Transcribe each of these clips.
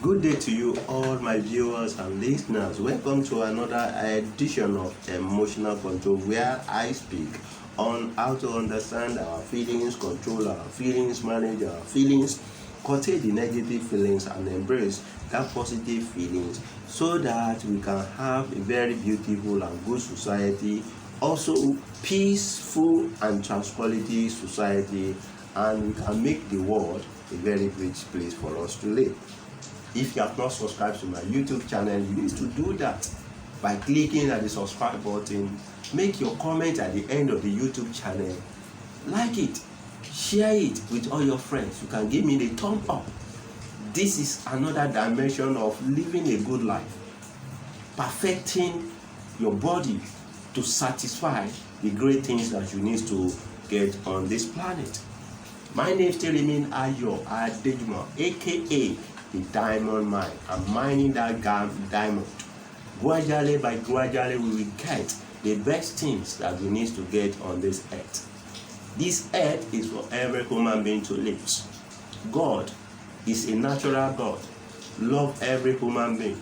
Good day to you, all my viewers and listeners. Welcome to another edition of Emotional Control, where I speak on how to understand our feelings, control our feelings, manage our feelings, curtail the negative feelings, and embrace that positive feelings so that we can have a very beautiful and good society, also peaceful and tranquility society, and we can make the world a very great place for us to live. If you have not subscribed to my YouTube channel, you need to do that by clicking at the subscribe button. Make your comment at the end of the YouTube channel. Like it, share it with all your friends. You can give me the thumb up. This is another dimension of living a good life, perfecting your body to satisfy the great things that you need to get on this planet. My name still remains Ayo Adejuma, aka the Diamond Mine. I'm mining that diamond. Gradually by gradually, we will get the best things that we need to get on this earth. This earth is for every human being to live. God is a natural God. Love every human being.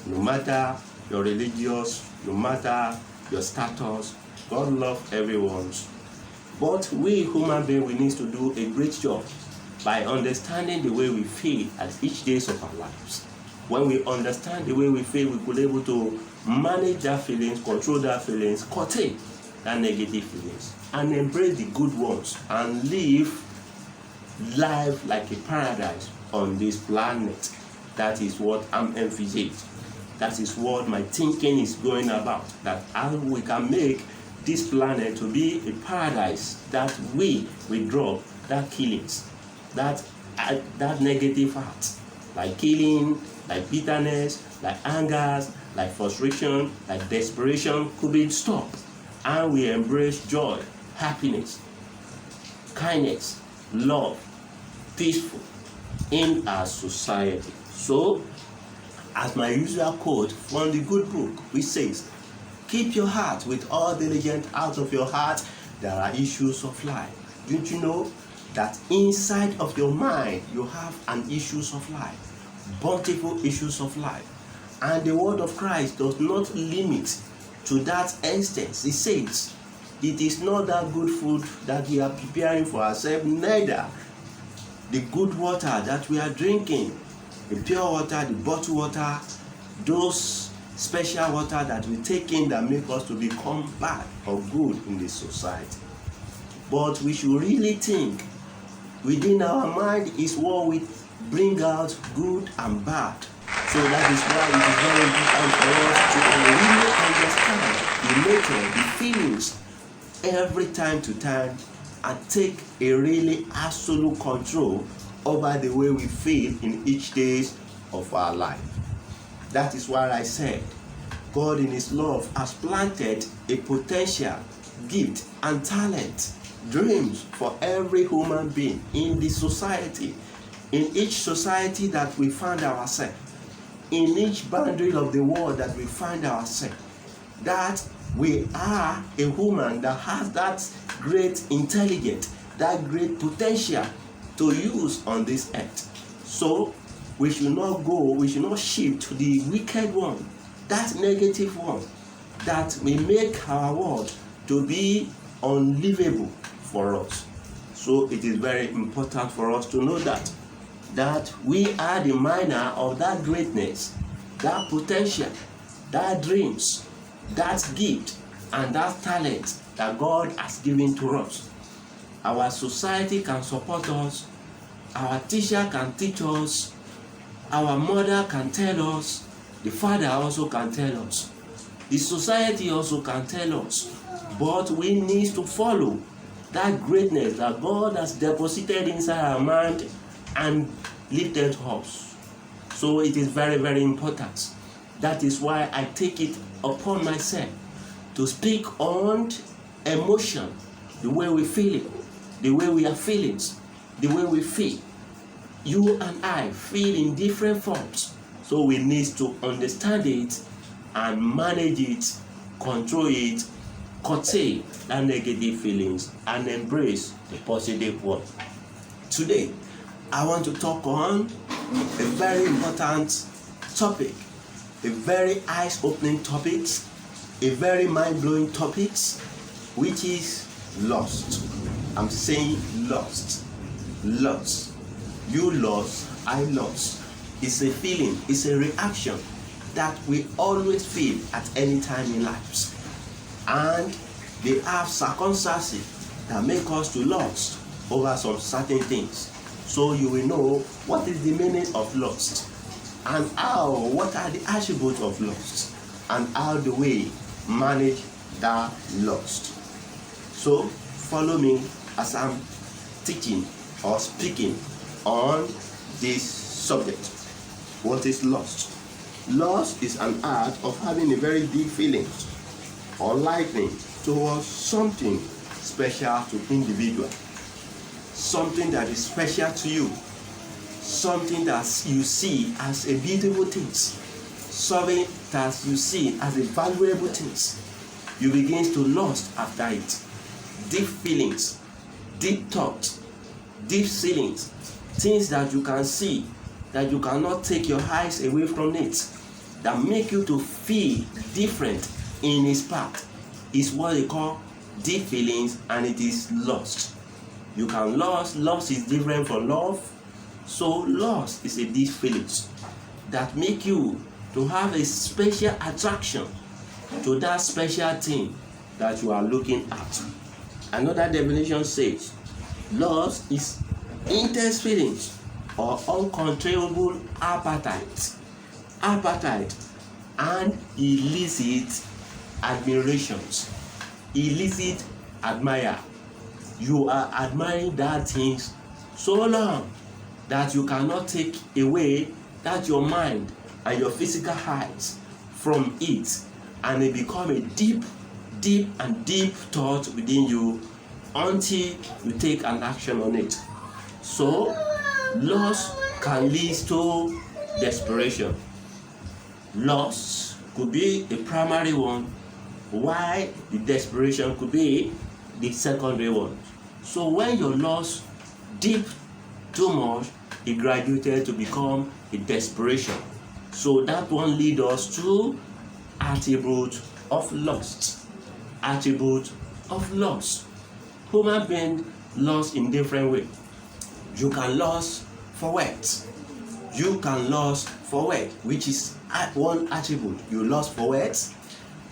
No matter your religious, no matter your status, God loves everyone. But we human beings, we need to do a great job by understanding the way we feel at each day of our lives. When we understand the way we feel, we could be able to manage that feelings, control that feelings, curtail that negative feelings, and embrace the good ones and live life like a paradise on this planet. That is what I'm emphasizing. That is what my thinking is going about. That how we can make this planet to be a paradise, that we withdraw that killings, that negative acts, like killing, like bitterness, like angers, like frustration, like desperation could be stopped, and we embrace joy, happiness, kindness, love, peaceful in our society. So, as my usual quote from the good book, which says, "Keep your heart with all diligence, out of your heart there are issues of life." Don't you know that inside of your mind you have an issues of life, bountiful issues of life? And the word of Christ does not limit to that instance. It says, it is not that good food that we are preparing for ourselves, neither the good water that we are drinking, the pure water, the bottled water, those special water that we take in that make us to become bad or good in this society. But we should really think within our mind is what we bring out good and bad. So that is why it is very important for us to really understand the nature, the feelings every time to time, and take a really absolute control over the way we feel in each day of our life. That is why I said God in His love has planted a potential, gift and talent, dreams for every human being in the society, in each society that we find ourselves, in each boundary of the world that we find ourselves, that we are a human that has that great intelligence, that great potential to use on this earth. So we should not shift to the wicked one, that negative one, that may make our world to be unlivable for us. So it is very important for us to know that we are the miner of that greatness, that potential, that dreams, that gift, and that talent that God has given to us. Our society can support us, our teacher can teach us, our mother can tell us, the father also can tell us, the society also can tell us, but we need to follow that greatness that God has deposited inside our mind and lifted us. So it is very, very important. That is why I take it upon myself to speak on emotion, the way we feel it, the way we are feeling, the way we feel. You and I feel in different forms. So we need to understand it and manage it, control it, curtail that negative feelings, and embrace the positive one. Today, I want to talk on a very important topic, a very eyes-opening topic, a very mind-blowing topic, which is lost. I'm saying lost. Lost. You lost, I lost. It's a feeling, it's a reaction that we always feel at any time in life. And they have circumstances that make us to lost over some certain things. So you will know what is the meaning of lost, and what are the attributes of lost, and how do we manage that lost. So follow me as I'm teaching or speaking on this subject. What is lost? Lost is an act of having a very deep feeling or liking towards something special to individual, something that is special to you, something that you see as a beautiful thing, something that you see as a valuable thing. You begin to lust after it. Deep feelings, deep thoughts, deep feelings, things that you can see, that you cannot take your eyes away from it, that make you to feel different in its path, is what they call deep feelings, and it is lust. You can lust. Lust is different from love. So lust is a deep feelings that make you to have a special attraction to that special thing that you are looking at. Another definition says lust is intense feelings or uncontrollable appetite and illicit admirations. Illicit admire. You are admiring that thing so long that you cannot take away that your mind and your physical eyes from it, and it become a deep thought within you until you take an action on it. So lust can lead to desperation. Lust could be a primary one, while the desperation could be the secondary one. So when your lust deep too much, it graduated to become a desperation. So that one leads us to attribute of lust. Attribute of lust. Human beings lust in different ways. You can lust for wealth. You can lust for wealth, which is one attribute. You lust for wealth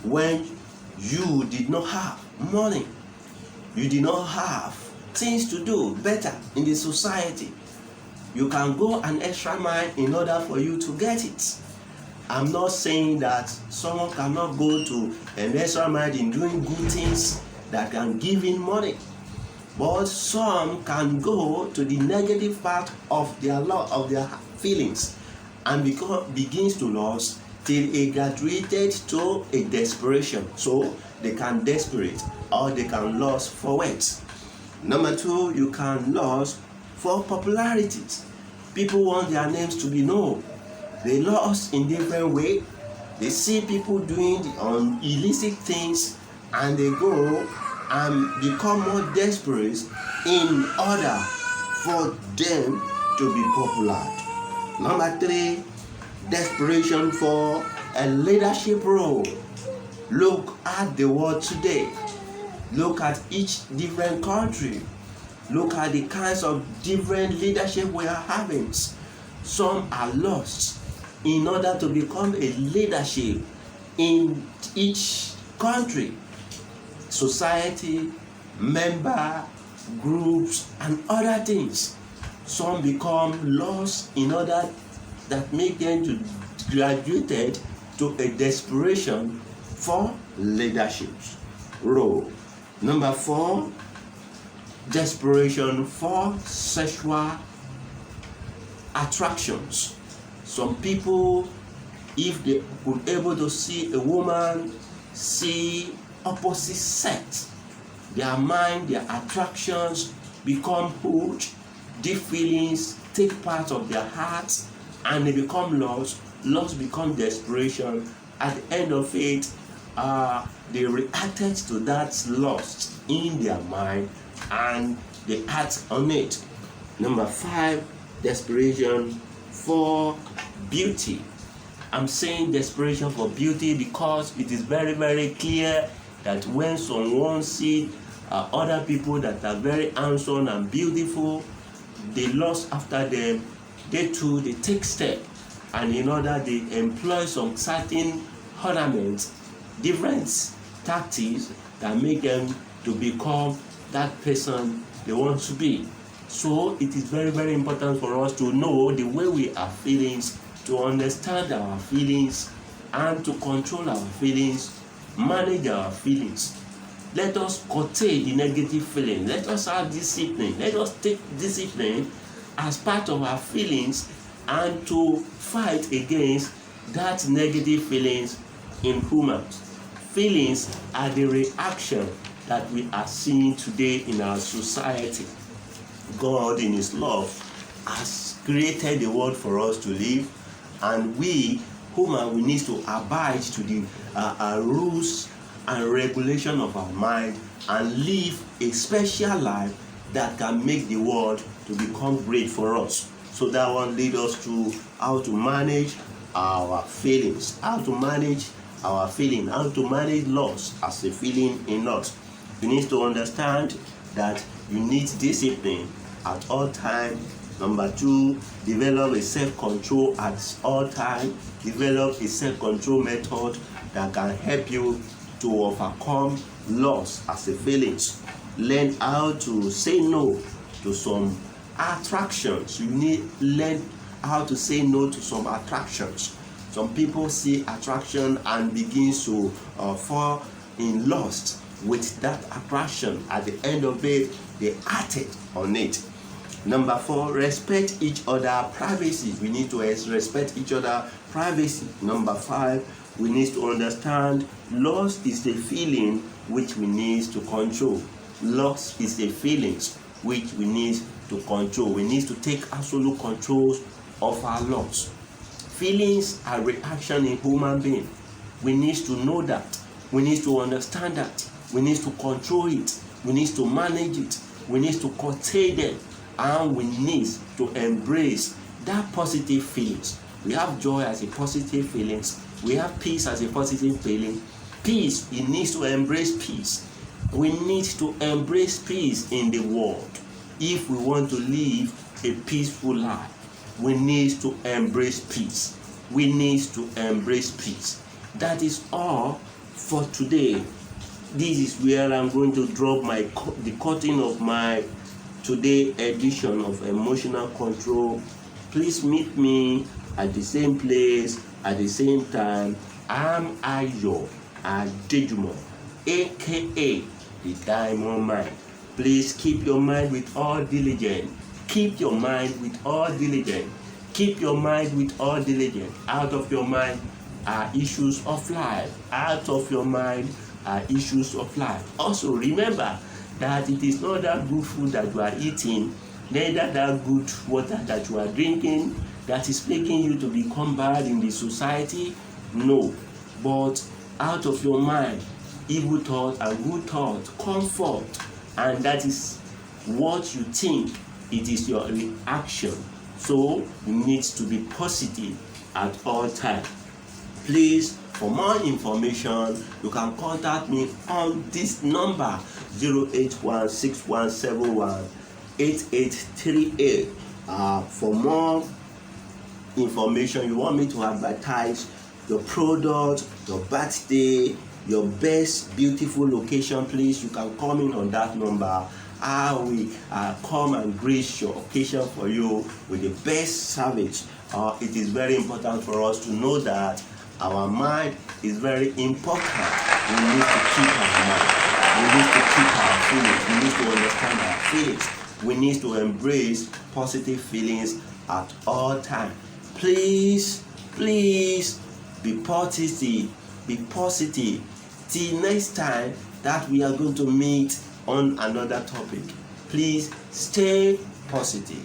when you did not have money. You did not have things to do better in the society. You can go an extra mile in order for you to get it. I'm not saying that someone cannot go to an extra mile in doing good things that can give him money, but some can go to the negative part of their feelings and begins to lust till it graduated to a desperation. So they can desperate or they can lust for wealth. Number two, you can lust for popularity. People want their names to be known. They lust in different ways. They see people doing illicit things and they go and become more desperate in order for them to be popular. Number three, desperation for a leadership role. Look at the world today. Look at each different country. Look at the kinds of different leadership we are having. Some are lost in order to become a leadership in each country, society, member, groups, and other things. Some become lost in order that make them to graduated to a desperation for leadership role. Number four, desperation for sexual attractions. Some people, if they could able to see a woman, see opposite sex, their mind, their attractions become huge, deep feelings take part of their hearts, and they become lost. Lost become desperation. At the end of it, they reacted to that lust in their mind and they act on it. Number five, desperation for beauty. I'm saying desperation for beauty because it is very, very clear that when someone sees other people that are very handsome and beautiful, they lust after them, they too, they take steps, and in order they employ some certain ornaments, different tactics that make them to become that person they want to be. So it is very, very important for us to know the way we are feeling, to understand our feelings, and to control our feelings, manage our feelings. Let us curtail the negative feeling. Let us have discipline. Let us take discipline as part of our feelings and to fight against that negative feelings in humans. Feelings are the reaction that we are seeing today in our society. God in His love has created the world for us to live, and we need to abide to the rules and regulation of our mind and live a special life that can make the world to become great for us. So that one leads us to how to manage our feelings, how to manage loss as a feeling in us. You need to understand that you need discipline at all times. Number 2, develop a self-control at all times. Develop a self-control method that can help you to overcome loss as a feelings. Learn how to say no to some attractions. You need learn how to say no to some attractions. Some people see attraction and begin to fall in lust with that attraction. At the end of it, they acted on it. Number 4, respect each other privacy. We need to respect each other privacy. Number 5, we need to understand loss is the feeling which we need to control. Loss is the feelings which we need to control. We need to take absolute control of our loss. Feelings are reaction in human being. We need to know that. We need to understand that. We need to control it. We need to manage it. We need to curtail them. And we need to embrace that positive feelings. We have joy as a positive feelings. We have peace as a positive feeling. Peace, it needs to embrace peace. We need to embrace peace in the world. If we want to live a peaceful life, we need to embrace peace. We need to embrace peace. That is all for today. This is where I'm going to drop the curtain of my today edition of Emotional Control. Please meet me at the same place at the same time. I'm Ayo Adejumo, aka the Diamond Mind. Please keep your mind with all diligence. Keep your mind with all diligence. Keep your mind with all diligence. Out of your mind are issues of life. Out of your mind are issues of life. Also remember that it is not that good food that you are eating, neither that good water that you are drinking that is making you to become bad in the society. No, but out of your mind, evil thought and good thought come forth, and that is what you think. It is your reaction. So you need to be positive at all times. Please, for more information, you can contact me on this number 08161718838. For more information, you want me to advertise your product, your birthday, your best beautiful location, please, you can come in on that number. I will come and grace your occasion for you with the best service. It is very important for us to know that our mind is very important. We need to keep our mind. We need to keep our feelings. We need to understand our feelings. We need to embrace positive feelings at all times. Please be positive. Be positive. Till next time that we are going to meet on another topic. Please stay positive.